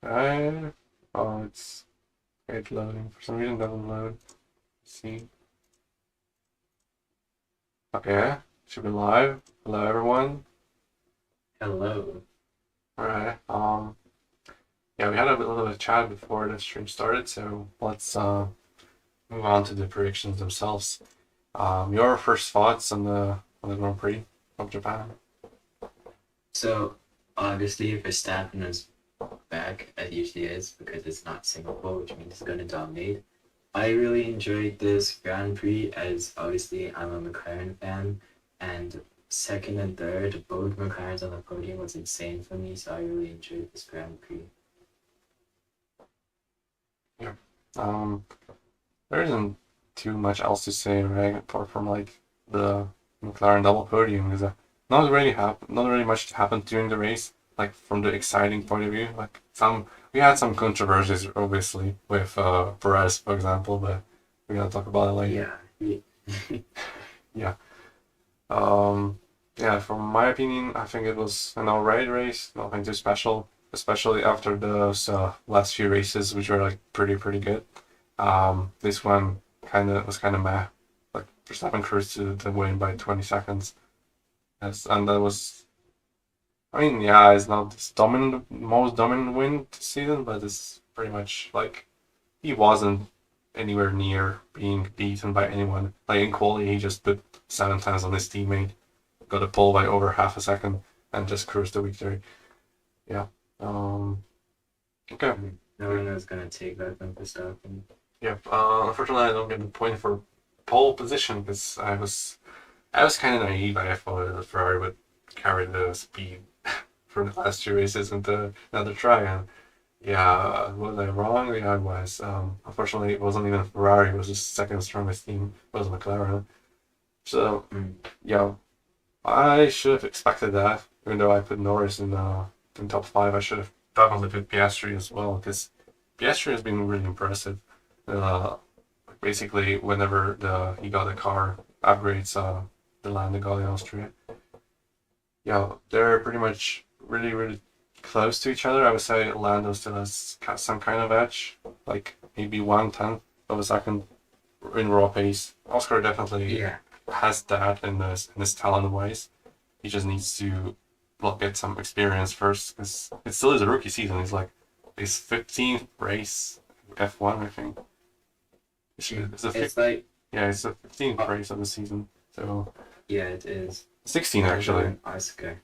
I oh it's loading. For some reason it doesn't load. Let's see. Okay, should be live. Hello everyone. Hello. Alright. Yeah, we had a little bit of chat before the stream started, so let's move on to the predictions themselves. Your first thoughts on the Grand Prix of Japan? So obviously Verstappen is back as usually is because it's not Singapore, which means it's gonna dominate. I really enjoyed this Grand Prix as obviously I'm a McLaren fan and second and third, both McLarens on the podium was insane for me, so I really enjoyed this Grand Prix. Yeah. Um, there isn't too much else to say, right? Apart from like the McLaren double podium, because not really much happened during the race. Like from the exciting point of view, like we had some controversies, obviously, with Perez, for example, but we're gonna talk about it later. Yeah. Yeah. Um, yeah. From my opinion, I think it was an alright race. Nothing too special, especially after those last few races, which were like pretty good. This one kind of meh. Like Verstappen cruised to the win by 20 seconds. Yes, and that was. I mean, yeah, it's not this dominant, most dominant win this season, but it's pretty much like he wasn't anywhere near being beaten by anyone. Like in quality, he just put 7 times on his teammate, got a pole by over half a second, and just cruised the victory. Yeah. Okay. No one was gonna take that from Verstappen. Yeah. Unfortunately, I don't get the point for pole position because I was kind of naive. I thought that Ferrari would carry the speed from the last two races into another try, and yeah, was I wrong? Yeah, I was. Unfortunately, it wasn't even Ferrari. It was the second strongest team. It was McLaren. So Mm. yeah, I should have expected that. Even though I put Norris in top five, I should have definitely put Piastri as well because Piastri has been really impressive. Uh, Basically, whenever he got a car upgrades, the Lando got in Austria. Yeah, they're pretty much really close to each other. I would say Lando still has some kind of edge, like maybe 1/10 of a second in raw pace. Oscar definitely Yeah. has that in his talent wise. He just needs to well, get some experience first because it still is a rookie season. It's like his 15th race F1, I think. It's a It's like yeah, it's the 15th uh, race of the season. So yeah, it is. 16 Lando actually. and Oscar.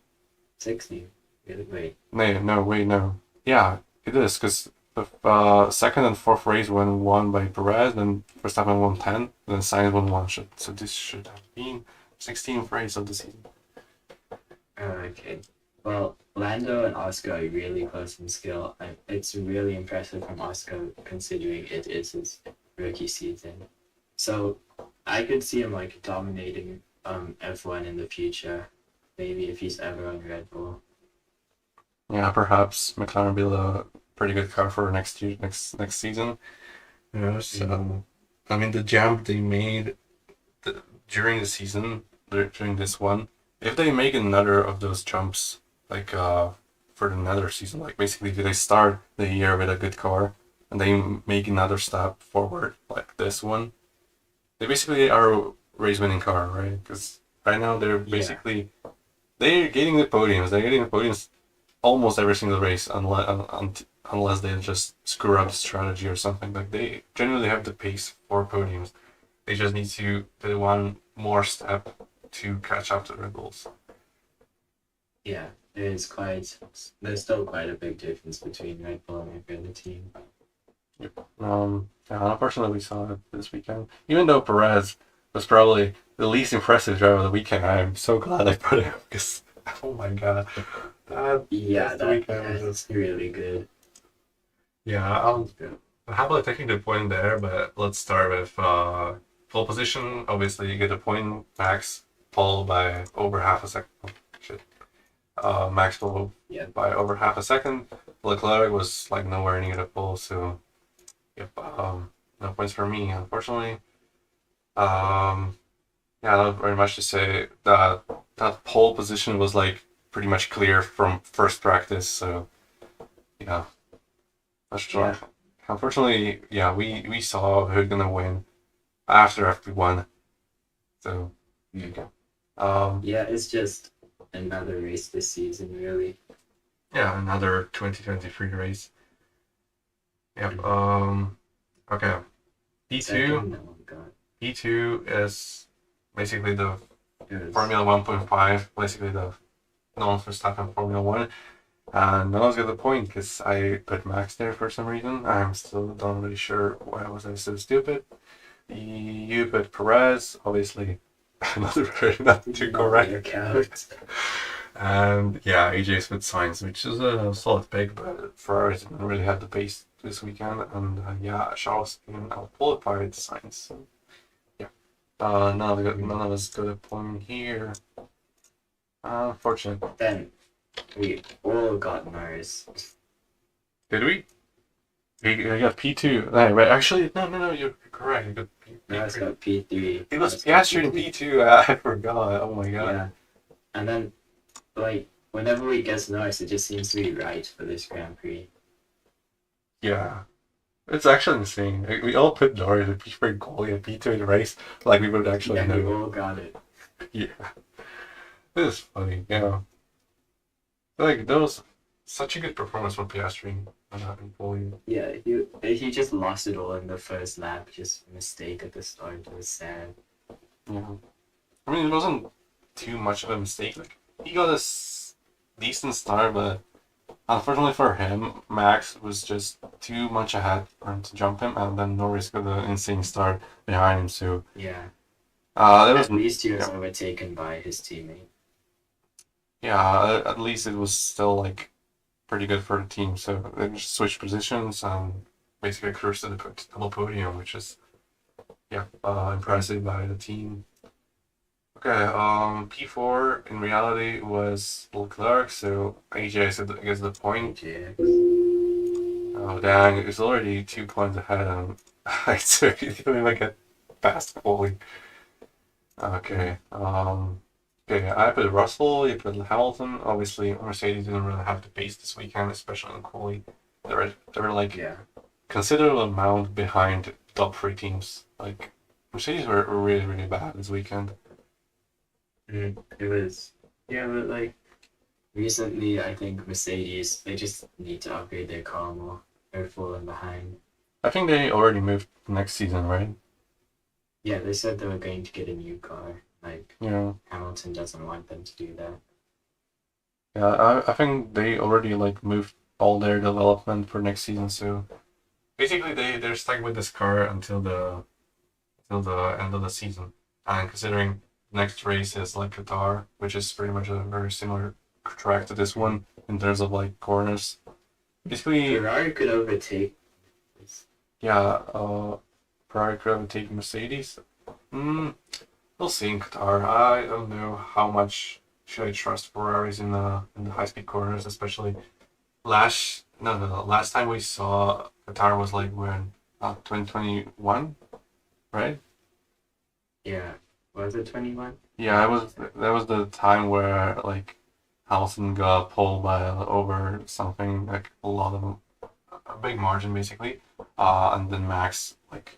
60. Really? Wait. No, wait, no. Yeah, it is because the second and fourth race were won by Perez, then Verstappen won 10, then Sainz won 1. So this should have been 16th race of the season. Okay. Well, Lando and Oscar are really close in skill. It's really impressive from Oscar considering it is his rookie season. So I could see him like dominating F1 in the future. Maybe if he's ever on Red Bull. Yeah, perhaps McLaren will a pretty good car for next year, next season. Yes. I mean the jump they made during the season, during this one, if they make another of those jumps, like for another season, like basically if they start the year with a good car and they make another step forward like this one, they basically are a race winning car, right? Because right now Yeah. they're getting the podiums. They're getting the podiums almost every single race, unless they just screw up the strategy or something. Like they generally have the pace for podiums. They just need to do one more step to catch up to the Red Bulls. Yeah. There's still quite a big difference between Red Bull and every other team. Yep. Yeah, unfortunately, we saw it this weekend. Even though Perez was probably the least impressive driver of the weekend, I am so glad I put him because, oh my god, that Yeah, the weekend was just that's really good. yeah. I'm happily taking the point there, but let's start with pole position. Obviously, you get a point, Max pole by over half a second. Oh, shit. Max pole Yeah. by over half a second. Leclerc was like nowhere near the pole, so yep. No points for me, unfortunately. Um, yeah, not very much to say. That pole position was like pretty much clear from first practice, so yeah. That's true. Yeah. Unfortunately, yeah, we saw who's gonna win after FP1. So Mm. yeah. Um, Yeah, it's just another race this season, really. yeah, another 2023 race. Yep. Mhm. Okay. P2. Second, oh god, P2 is basically the it was Formula 1.5, basically the non-Verstappen Formula 1. And no one's got the point because I put Max there for some reason. I'm still not really sure why was I so stupid. You put Perez, obviously not too not correct. work out. And yeah, AJ's with Sainz, which is a solid pick, but Ferrari didn't really have the pace this weekend. And yeah, Charles even outqualified Sainz. So yeah, none of us got a point here. Unfortunate. Then we all got Norris. Did we? You got P2. No, right. Actually, no, you're correct. You got Norris P3. got P3. It was Norris got Piastri in P3. P2. I forgot. Oh my god. Yeah, and then like whenever we guess Norris, it just seems to be right for this Grand Prix. Yeah. It's actually insane. Like, we all put Norris with P3 goalie and P2 in the race, like we would actually Yeah, we know. all got it. Yeah. This is funny, yeah. Like, that was such a good performance from Piastri in goalie. Yeah, he just lost it all in the first lap. Just a mistake at the start. It was sad. Yeah. I mean, it wasn't too much of a mistake. Like, he got a decent start, but unfortunately for him, Max was just too much ahead for him to jump him, and then Norris got an insane start behind him. So, Yeah, that was at least he was yeah, overtaken by his teammate. yeah. At least it was still like pretty good for the team. So they just switched positions and basically cruised to the double podium, which is yeah, impressive by the team. Okay, P4 in reality was Leclerc, so AJ gets the point. AJX. Oh dang, it's already 2 points ahead, and I took it even like a fast quality. Okay, okay, I put Russell, you put Hamilton. Obviously, Mercedes didn't really have the pace this weekend, especially in quali. They were like Yeah, considerable amount behind top three teams. Like Mercedes were really really bad this weekend. it was. Yeah, but like recently, I think Mercedes they just need to upgrade their car more. They're falling behind. I think they already moved next season, right? Yeah, they said they were going to get a new car. Like Yeah. Hamilton doesn't want them to do that. Yeah, I think they already like moved all their development for next season, so basically they're stuck with this car until the end of the season. And considering next race is like Qatar, which is pretty much a very similar track to this one in terms of like corners. Basically, Ferrari could overtake. yeah, Ferrari could overtake Mercedes. Hmm, we'll see in Qatar. I don't know how much should I trust Ferraris in the high speed corners, especially last time we saw Qatar was like when 2021, right? Yeah, was it 21? Yeah, it was that was the time where like Hamilton got pulled by over something like a big margin basically, and then Max like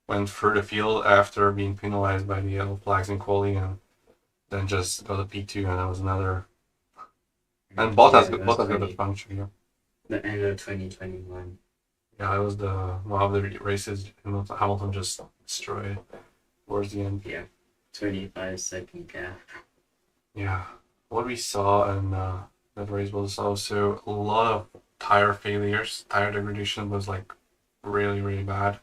went through the field after being penalized by the yellow flags in quali and then just got a P2 and that was another. And Yeah, that was Bottas got a 20, puncture, yeah. the end of 2021. Yeah, it was the one of the races Hamilton just destroyed towards the end. Yeah, 25-second gap. Yeah, what we saw in that race was also a lot of tire failures. Tire degradation was like really really bad.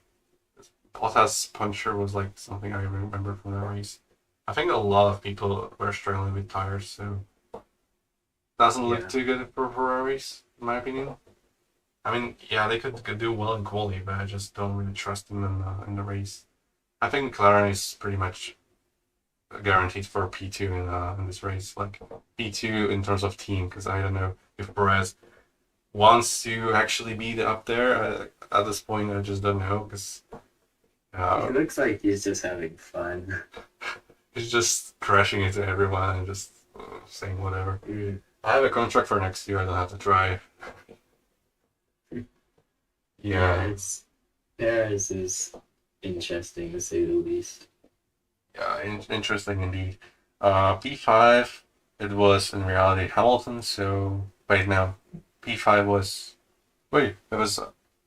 Bottas puncture was like something I remember from that race. I think a lot of people were struggling with tires, so doesn't look Yeah. too good for Ferraris, in my opinion. I mean, yeah, they could do well in quali, but I just don't really trust them in the race. I think McLaren is pretty much guaranteed for P2 in this race, like P2 in terms of team, because I don't know if Perez wants to actually be up there at this point. I just don't know because It looks like he's just having fun. he's just crashing into everyone and just saying whatever. Mm. I have a contract for next year. I don't have to drive. Yeah, Yeah, it's Paris is interesting to say the least. yeah, interesting indeed. P5, it was in reality Hamilton. So wait, now P5 was wait, it was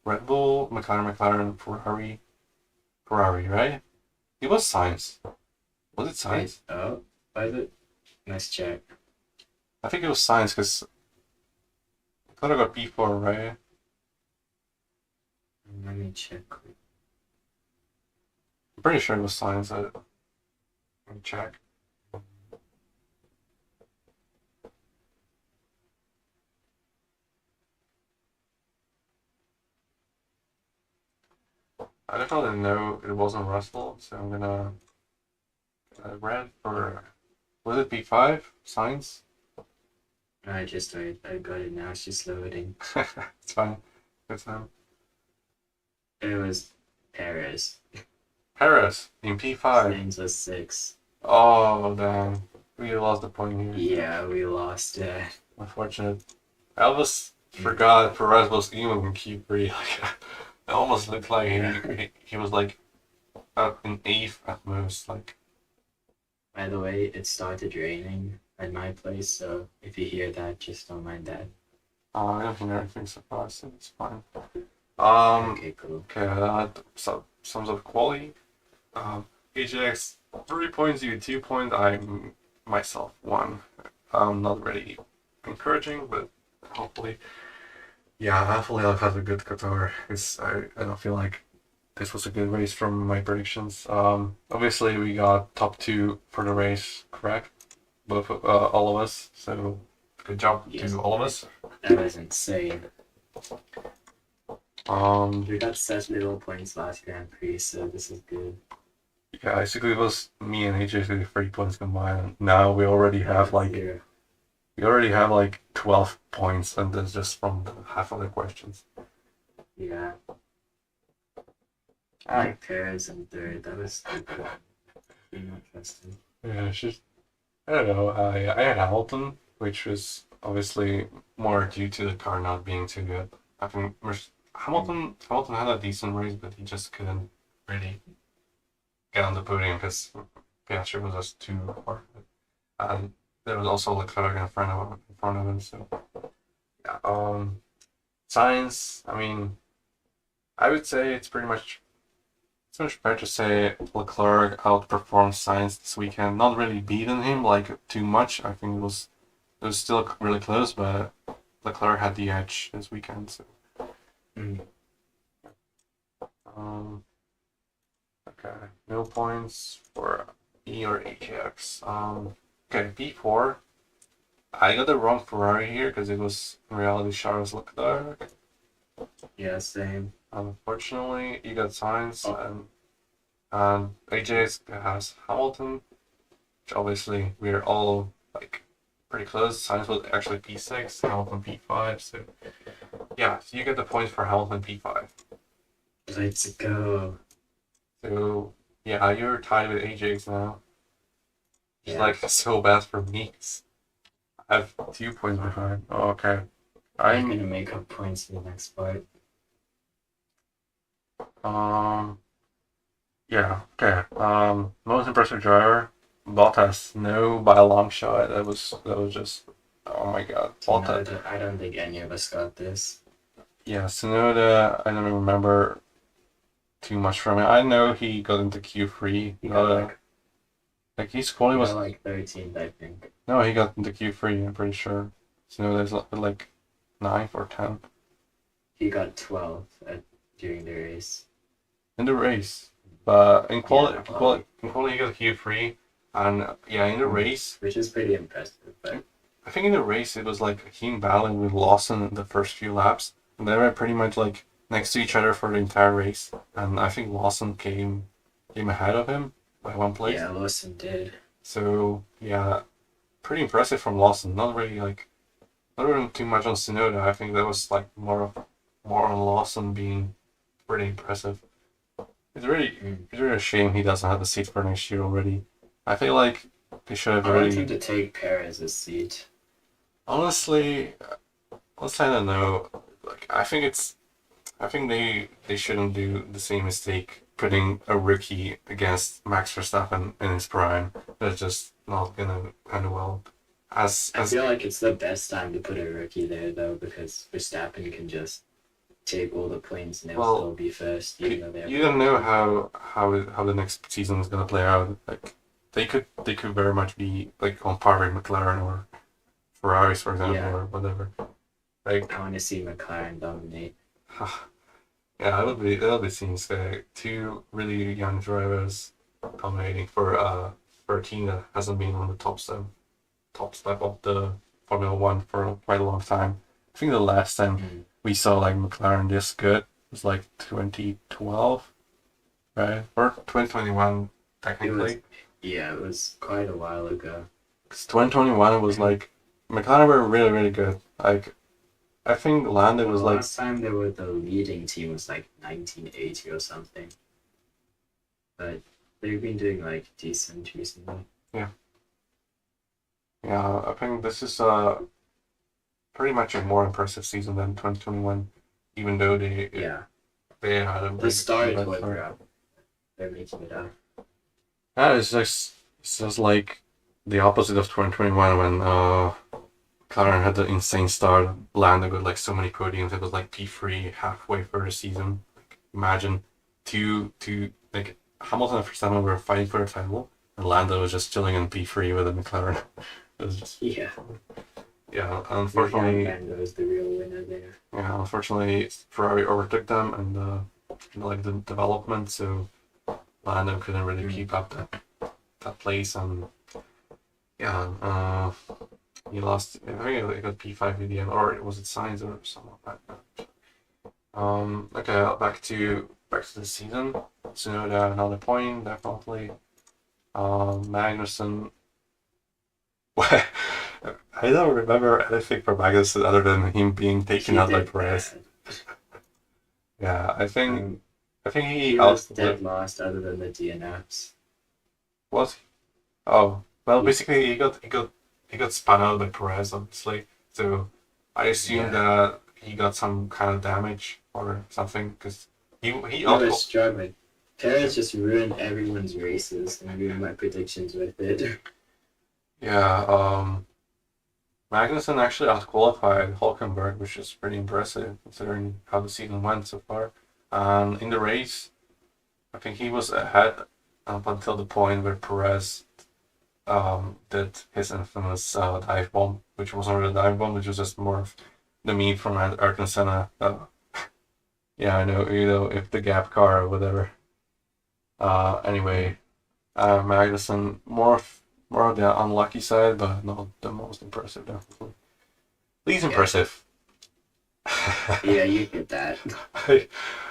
Red Bull, McLaren, Ferrari, right? It was Science. Was it Wait, Science? oh, was it? Nice check. I think it was Science because I thought I got P4, right? Let me check. I'm pretty sure it was Science. Let me check. I definitely know it wasn't Russell, so I'm gonna red for was it P5 Science? I got it now. It's just loading. It's fine. Good time. It was Paris. Paris in P5. Names was 6. Oh damn, we lost the point here. Yeah, we lost. Unfortunate. I almost forgot Perez was even in Q3. Like, it almost looked like he was like up in eighth at most. Like, By the way, it started raining at my place, so if you hear that, just don't mind that. I don't think everything's surprised, so it's fine. Um, Okay, cool. okay, that sums up quality. HX 3 points, you 2 points. I myself 1. Not really encouraging, but hopefully, yeah, hopefully I'll have a good Qatar. Because I don't feel like this was a good race from my predictions. Obviously we got top 2 for the race, correct? Both all of us. So good job Yes. to all of us. That was insane. Um, We got such little points last Grand Prix, so this is good. yeah, basically it was me and AJ with 3 points combined. Now we already have like Zero. we already have like 12 points, and that's just from the half of the questions. Yeah. I like Paris in third. That was stupid. Being not trusted. Yeah, it's just I don't know. I had Hamilton, which was obviously more due to the car not being too good. I think Hamilton had a decent race, but he just couldn't really get on the podium because Piastri was just too far. And there was also Leclerc in front of him. So yeah. Science. I mean, I would say it's much fair to say Leclerc outperformed Sainz this weekend. Not really beating him like too much. I think it was still really close, but Leclerc had the edge this weekend. So Mm. um, okay, no points for E or HX. Okay, P4. I got the wrong Ferrari here because it was in reality Charles Leclerc. Yeah, same. Unfortunately, you got Sainz Oh. and AJ has Hamilton, which obviously we're all like pretty close. Sainz was actually P6, Hamilton P5. So yeah, so you get the points for Hamilton P5. Let's go. So yeah, you're tied with AJ's now. It's Yeah. like so bad for me. 'Cause I have 2 points behind. Oh, okay. I'm I'm gonna make up points in the next part. um yeah, okay. Most impressive driver, Bottas. No, by a long shot. That was just oh my god. Bottas. No, I don't think any of us got this. Yeah, Sonoda, I don't remember too much from it. I know he got into Q3. He got Like his quality he was got like 13th, I think. no, he got into Q3. I'm pretty sure. Sonoda's like 9th or 10th He got 12th during the race. in the race, but in quality, Yeah, he got Q3, and yeah, in the race, which is pretty impressive. But I think in the race it was like him battling with Lawson in the first few laps, and they were pretty much like next to each other for the entire race, and I think Lawson came ahead of him by one place. yeah, Lawson did. So yeah, pretty impressive from Lawson. Not really too much on Sonoda. I think that was like more on Lawson being pretty impressive. It's really a shame he doesn't have the seat for next year already. I feel like they should have I want him really. to take Perez's seat. Honestly, I don't know. Like I think I think they shouldn't do the same mistake putting a rookie against Max Verstappen in his prime. That's just not gonna end well. I As feel like it's the best time to put a rookie there though, because Verstappen can just take all the points and they'll well, still be first, even though they have you a don't know rookie. how the next season is gonna play out. Like they could very much be like on par with McLaren or Ferraris, for example, Yeah, or whatever. Like I want to see McLaren dominate. yeah, it'll be seems two really young drivers dominating for a team that hasn't been on the top step of the Formula One for quite a long time. I think the last time Mm. we saw like McLaren this good was like 2012, right? Or 2021 It was, technically. yeah, it was quite a while ago. Because 2021 was like McLaren were really really good. Like I think Lando The was like last time they were the leading team was like 1980 or something, but they've been doing like decent recently. yeah yeah. I think this is pretty much a more impressive season than 2021, even though Yeah, they had a the really start bad was start. rough. They're making it up. Yeah, it's just like the opposite of 2021 when McLaren had the insane start. Lando got like so many podiums. It was like P3 halfway through the season. Like imagine two like Hamilton and Verstappen were fighting for the title, and Lando was just chilling in P3 with a McLaren. It was just Yeah, yeah. your young Unfortunately, Lando is the real winner there. yeah. Unfortunately, Ferrari overtook them and like the development, so Lando couldn't really keep up that place and yeah. He lost. I think he got P5 in the end, or was it Sainz or something like that? Okay, back to the season. Tsunoda another point definitely. Magnussen. I don't remember anything from Magnussen other than him being taken He out by did Perez. bad. Yeah, Um, I think he he was dead outlived. last other than the DNFs. Was he? Oh well, He, basically he got spun out by Perez, obviously. So I assume yeah, that he got some kind of damage or something because he he was out. struggling. Perez just ruined everyone's races and ruined my predictions with it. Yeah, Magnussen actually outqualified Hulkenberg, which is pretty impressive considering how the season went so far. And in the race, I think he was ahead up until the point where Perez did his infamous dive bomb, which wasn't really a dive bomb, which was just more of the meme from Ayrton Senna. Yeah, I know, you know, if the gap car or whatever. Anyway, Magnussen more of the unlucky side, but not the most impressive, definitely. Least Yeah, impressive. yeah, you get that.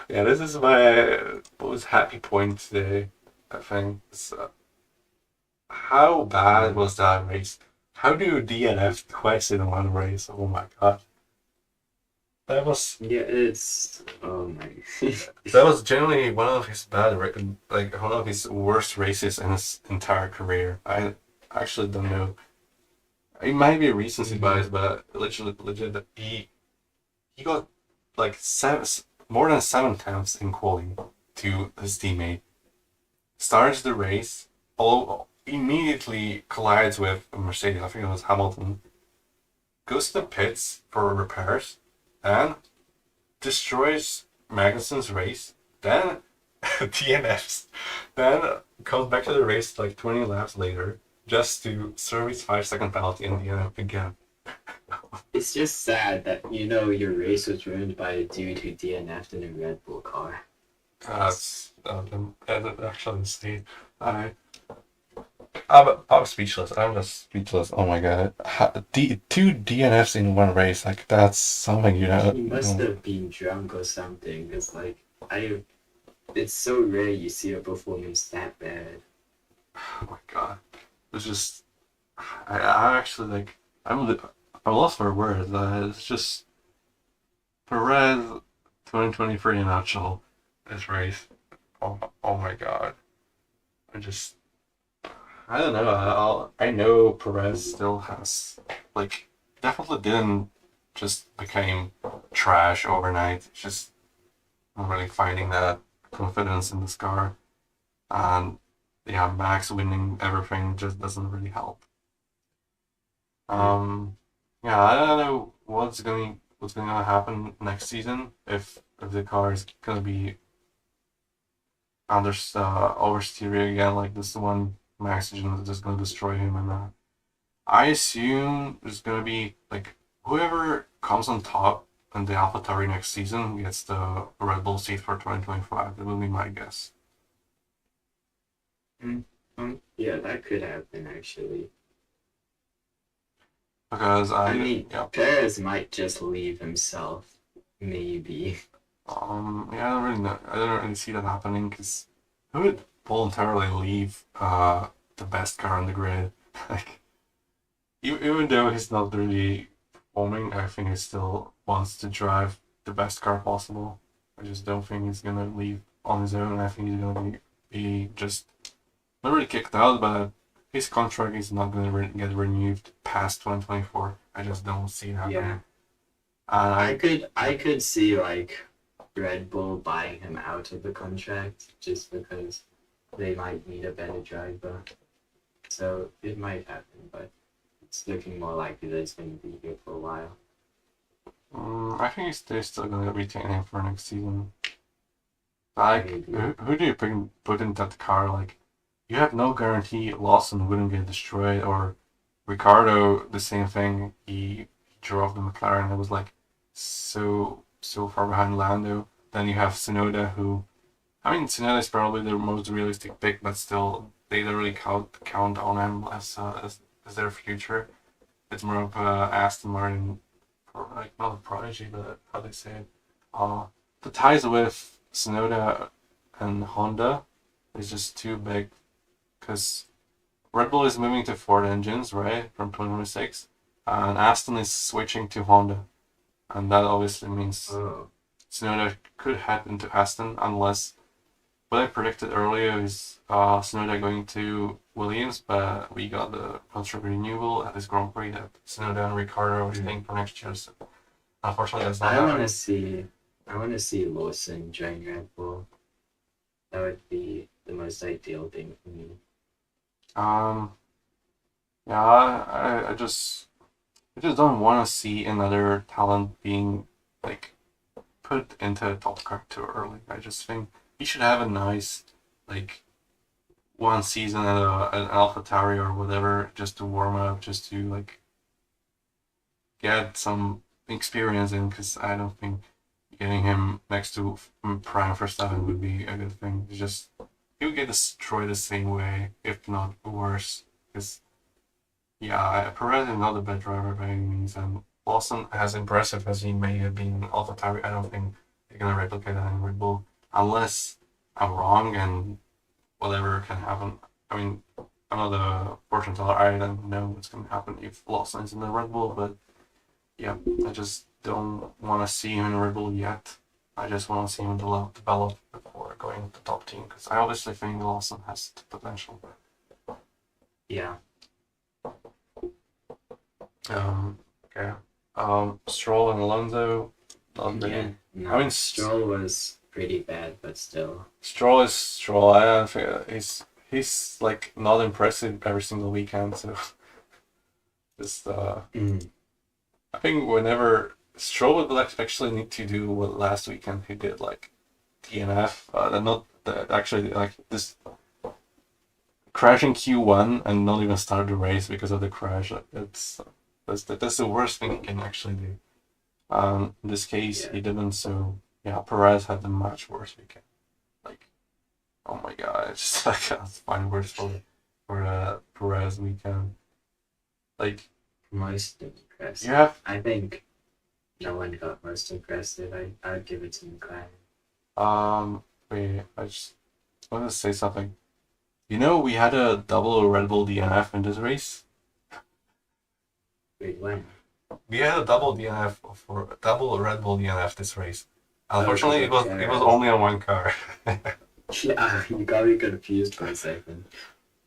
Yeah, this is my most happy point today. I think. How bad Mm. was that race? How do you DNF twice in one race? Oh my god, that was Yeah, it's oh my. that was generally one of his like one of his worst races in his entire career. I actually don't know. It might be a recency Mhm. bias, but legit, he got like more than 7 tenths in quality to his teammate. Starts the race, all immediately collides with a Mercedes. I think it was Hamilton. Goes to the pits for repairs, and destroys Magnussen's race. Then DNFs. Then comes back to the race like 20 laps later, just to serve his 5 second penalty and DNF again. It's just sad that you know your race was ruined by a dude who DNF'd in a Red Bull car. That's actually insane. I I'm speechless. I'm just speechless. Oh my god. Two DNFs in one race, like that's something He must have been drunk or something, because like I, it's so rare you see a performance that bad. oh my god. It's just I actually like I'm lost for words. It's just Perez 2023 in a nutshell. This race. Oh my god. I just I don't know. I know Perez still has like definitely didn't just became trash overnight. It's just not really finding that confidence in this car. And yeah, Max winning everything just doesn't really help. Mm. Um, yeah, I don't know what's going to happen next season if the car is going to be under oversteering again like this one. Max is just going to destroy him, and I assume there's going to be like whoever comes on top in the AlphaTauri next season gets the Red Bull seat for 2025. That will be my guess. Mm. Yeah, that could happen actually. Because I mean, yeah, Perez might just leave himself. Maybe. yeah, I don't really see that happening because who would voluntarily leave the best car on the grid? Like, even though he's not really performing, I think he still wants to drive the best car possible. I just don't think he's gonna leave on his own. I think he's gonna be just not really kicked out, but his contract is not gonna get renewed past 2024. I just don't see it Yeah. happening. And I could see like Red Bull buying him out of the contract just because they might need a better driver. So it might happen, but it's looking more likely that it's going to be here for a while. I think they're still gonna retain him for next season. Like, Maybe. who do you put in that car? Like, you have no guarantee Lawson wouldn't get destroyed, or Ricardo, the same thing. He drove the McLaren. It was like so far behind Lando. Then you have Tsunoda, who I mean, Tsunoda is probably the most realistic pick, but still, they don't really count on him as their future. It's more of Aston Martin, like not a prodigy, but how they say it. The ties with Tsunoda and Honda is just too big because Red Bull is moving to Ford engines, right, from 2026, and Aston is switching to Honda, and that obviously means Oh, Tsunoda could head into Aston unless what I predicted earlier is Tsunoda going to Williams, but we got the contract renewal at this Grand Prix that Tsunoda and Ricardo are staying for next year. So unfortunately, that's not I want to happening. see. I want to see Lawson join Red Bull. That would be the most ideal thing for me. Um, yeah, I just don't want to see another talent being like put into a top car too early. I just think he should have a nice like one season at an AlphaTauri or whatever, just to warm up, just to like get some experience in. Because I don't think getting him next to Prime Verstappen would be a good thing. It's just he would get destroyed the same way, if not worse. Because yeah, Perez is not a bad driver by any means, and Lawson, as impressive as he may have been in AlphaTauri, I don't think they're gonna replicate that in Red Bull unless I'm wrong and whatever can happen. I mean, I'm not a fortune teller. I don't know what's going to happen if Lawson is in the Red Bull, but yeah, I just don't want to see him in Red Bull yet. I just want to see him develop before going to the top team because I obviously think Lawson has the potential. Yeah. Okay. Stroll and Alonso, not Yeah. really. No, I mean, Stroll was pretty bad, but still. Stroll is Stroll. I don't think he's like not impressive every single weekend. So just Mm. I think whenever Stroll would actually need to do what last weekend he did, like DNF, not the, actually like this crashing Q1 and not even start the race because of the crash. Like that's the worst thing he can actually do. In this case, Yeah. he didn't. So yeah, Perez had the much worse weekend. Like, oh my god, it's just I can't find words for Perez weekend. Like, Most impressive. you have I think no one got most impressive. I'd give it to McLaren. wait, I just want to say something. You know, we had a double Red Bull DNF in this race. Wait, when? We had a double Red Bull DNF this race. Oh, Unfortunately, it was Perez. only on one car. Yeah, you got me confused for a second.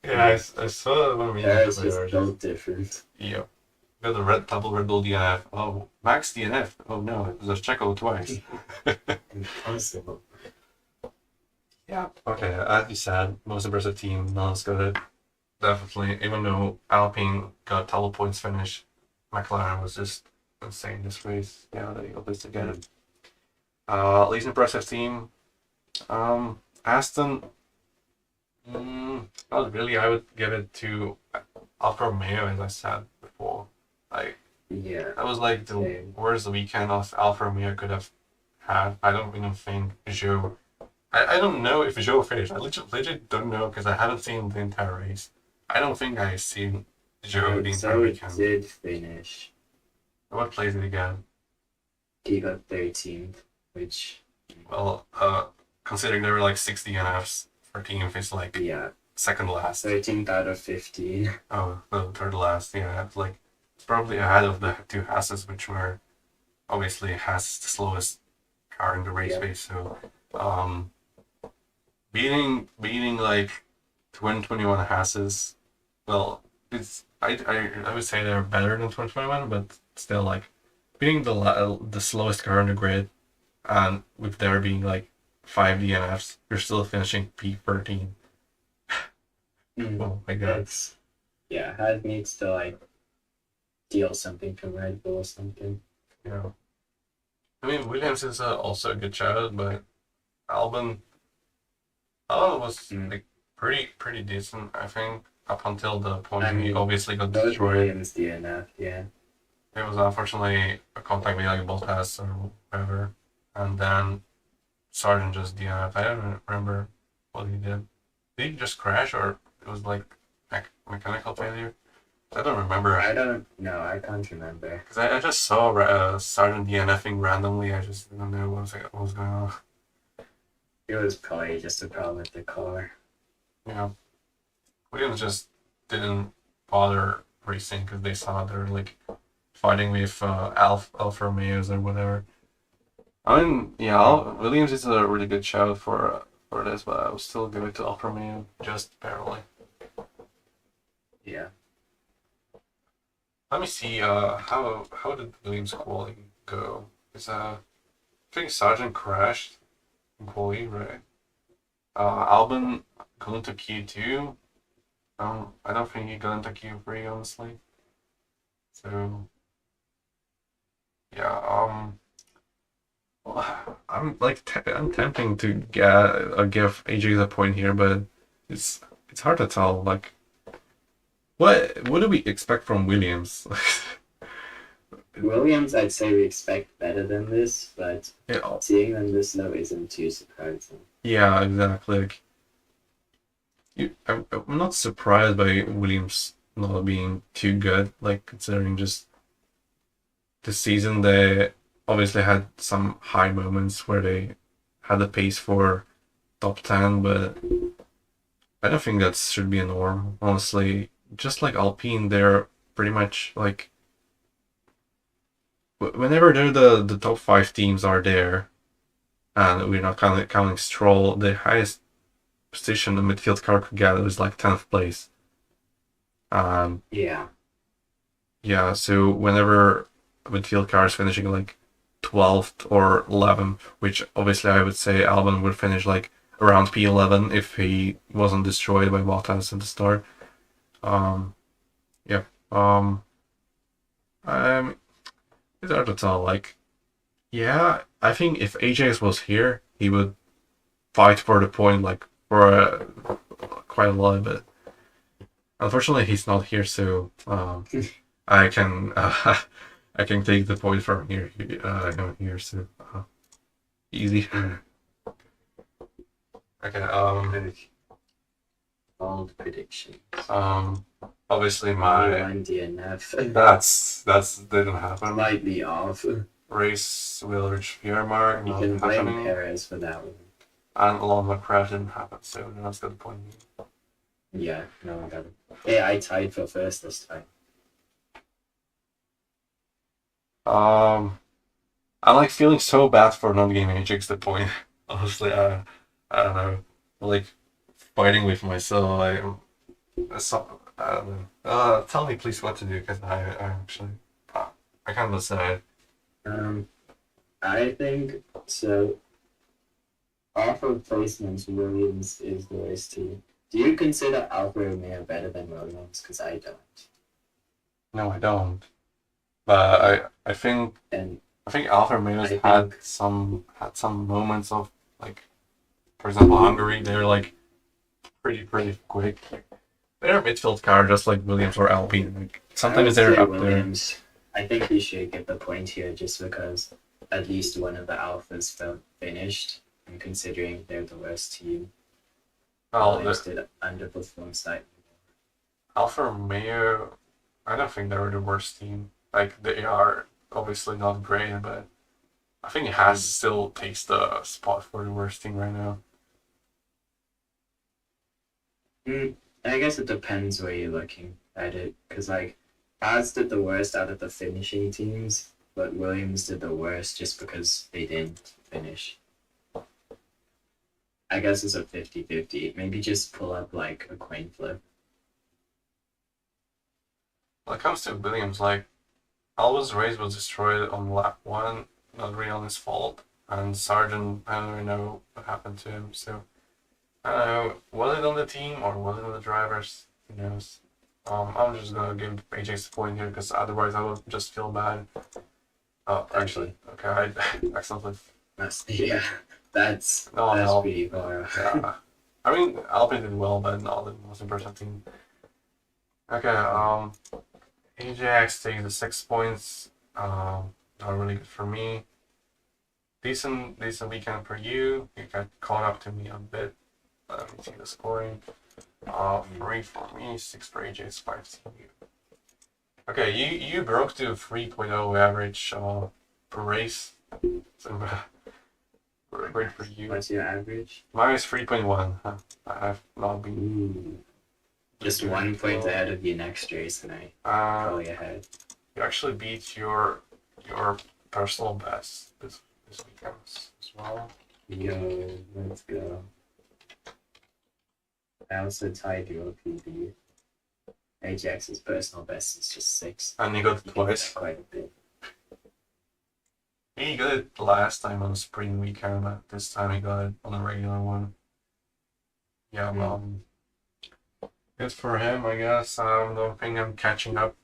Yeah, I saw it when we Perez did just the built different. Yeah. We got a double Red Bull DNF. Oh, Max DNF. Oh no, it was a Checo twice. Impossible. Yeah. Okay, as you said, most impressive team, not as good. Definitely, even though Alpine got 12 points finish, McLaren was just insane this race. Yeah, they got this again. Least impressive team, Aston. Not really. I would give it to Alfa Romeo, as I said before. Like Yeah. that was like the Same. worst weekend of Alfa Romeo could have had. I don't even think Joe. I don't know if Joe finished. I literally don't know because I haven't seen the entire race. I don't think I seen Joe the entire Zoe weekend. did finish. What place did he get? He got 13th, which, Well, considering there were like 60 NFs for team, it's like yeah, second last. 13th out of 15. Oh, no, third last. Yeah, it's like it's probably ahead of the two Hasses, which were obviously Haas the slowest car in the race Yeah. pace. So, beating like 2021 Hasses, well, it's I would say they're better than 2021, but still like beating the slowest car on the grid, and with there being like 5 DNFs, you're still finishing P13. Oh my god. That's, yeah, Has needs to like steal something from Red Bull or something. Yeah. I mean, Williams is also a good child, but Albon, Albon was like pretty decent, I think, up until the point I he mean, obviously got Both destroyed. Williams DNF, yeah. It was unfortunately a contact with like Bottas or whatever, and then Sargent just DNF. I don't remember what he did. Did he just crash or it was like mechanical failure? I don't remember. I don't know, I can't remember. Because I just saw Sargent DNFing randomly. I just didn't know what was going on. It was probably just a problem with the car. Yeah. Williams just didn't bother racing because they saw they're like fighting with Alfa Romeos or whatever. I mean, yeah, Williams is a really good shout for this, but I would still give it to Alfa Romeo just barely. Yeah. Let me see. How did Williams quality go? Is I think Sargent crashed in quality, right? Albon got into Q2. I don't think he got into Q3, honestly. So yeah, well, I'm tempting to give AJ the point here, but it's hard to tell. Like, what do we expect from Williams? Williams, I'd say we expect better than this, but Yeah, seeing them this low isn't too surprising. yeah, exactly. Like, I'm not surprised by Williams not being too good. Like considering just the season, they obviously had some high moments where they had the pace for top 10, but I don't think that should be a norm. Honestly, just like Alpine, they're pretty much like whenever they're the top five teams are there, and we're not counting Stroll, the highest position the midfield car could get was like 10th place. Yeah. Yeah, so whenever a midfield car is finishing like 12th or 11th, which obviously I would say Albon would finish like around P11 if he wasn't destroyed by Bottas at the start. Yeah. Um, it's hard to tell. Like, yeah, I think if AJ's was here, he would fight for the point like for quite a lot, but unfortunately he's not here, so I can I can take the point from here. Here, so easy. Okay. Bold predictions. Obviously my One DNF. that's didn't happen. Slightly off. Race will reach Viermark, You not can blame happening, Perez for that one. and Lama crash didn't happen, so that's got the point. Yeah, no, I got it. Yeah, I tied for first this time. I'm like feeling so bad for not giving Ajax the point. Honestly, I don't know, like fighting with myself. I don't know. Tell me please what to do because I actually I can't decide. I think so. off of placements, Williams is the worst team. Do you consider Alfa Romeo better than Williams? Because I don't. No, I don't. But I think And I think Alfa Romeo's I had think some moments of like, for example, Hungary. They're like pretty quick. They're a midfield car, just like Williams or Alpine. Like I would sometimes they're say up there. Williams. I think he should get the point here just because at least one of the Alphas felt finished. And considering they're the worst team, Well, Williams the did underperform slightly. Alfa Romeo, I don't think they're the worst team. Like they are obviously not great, but I think it has still takes the spot for the worst team right now. I guess it depends where you're looking at it, because like Haas did the worst out of the finishing teams, but Williams did the worst just because they didn't finish. I guess it's a 50-50. Maybe just pull up like a coin flip. When it comes to Williams, like Alva's race was destroyed on lap one, not really on his fault, and Sargent, I don't really know what happened to him. So I don't know, was it on the team or was it on the drivers? Who knows? I'm just gonna give Ajax a point here because otherwise I would just feel bad. Oh, actually, okay, I accidentally. Yeah, that's No. pretty far. Yeah. I mean, Alpine did well, but not the most impressive team. Okay, Ajax takes the 6 points. Not really good for me. Decent weekend for you. You got caught up to me a bit. Let me see the scoring. 3 for me, 6 for Ajax, 5 to you. Okay, you broke to 3.0 average per race. So, great for you. What's your average? Mine is 3.1. I've not been. Ooh. Just 1 point ahead of your next race, and I probably ahead. You actually beat your personal best this weekend as well. Yo, let's go. I also tied your PB. Ajax's personal best is just 6. And he got it twice. Quite a bit. He got it last time on spring weekend, but this time he got it on a regular one. Yeah, good for him, I guess. I don't think I'm catching up.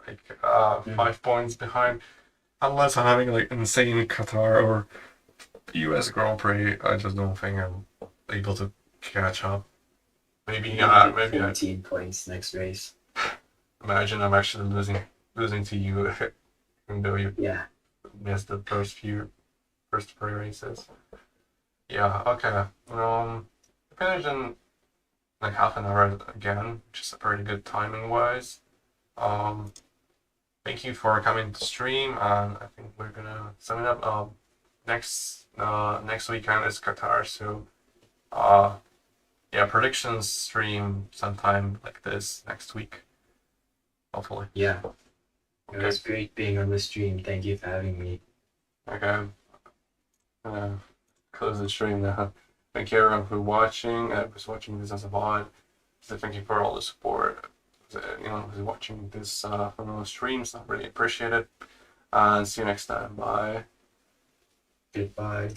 Like 5 points behind, unless I'm having like insane Qatar or U.S. Grand Prix. I just don't think I'm able to catch up. Maybe 14 points next race. Imagine I'm actually losing to you, even though you missed the first three races. Yeah, okay. Finished in like half an hour again, which is a pretty good timing wise. Thank you for coming to stream, and I think we're gonna sum it up. Next weekend is Qatar, so predictions stream sometime like this next week, hopefully. Yeah. It was great being on the stream. Thank you for having me. Okay. Close the stream now. Thank you everyone for watching. Who's watching this as a VOD. So thank you for all the support. Anyone who's watching this from the streams, I really appreciate it. And see you next time. Bye. Goodbye.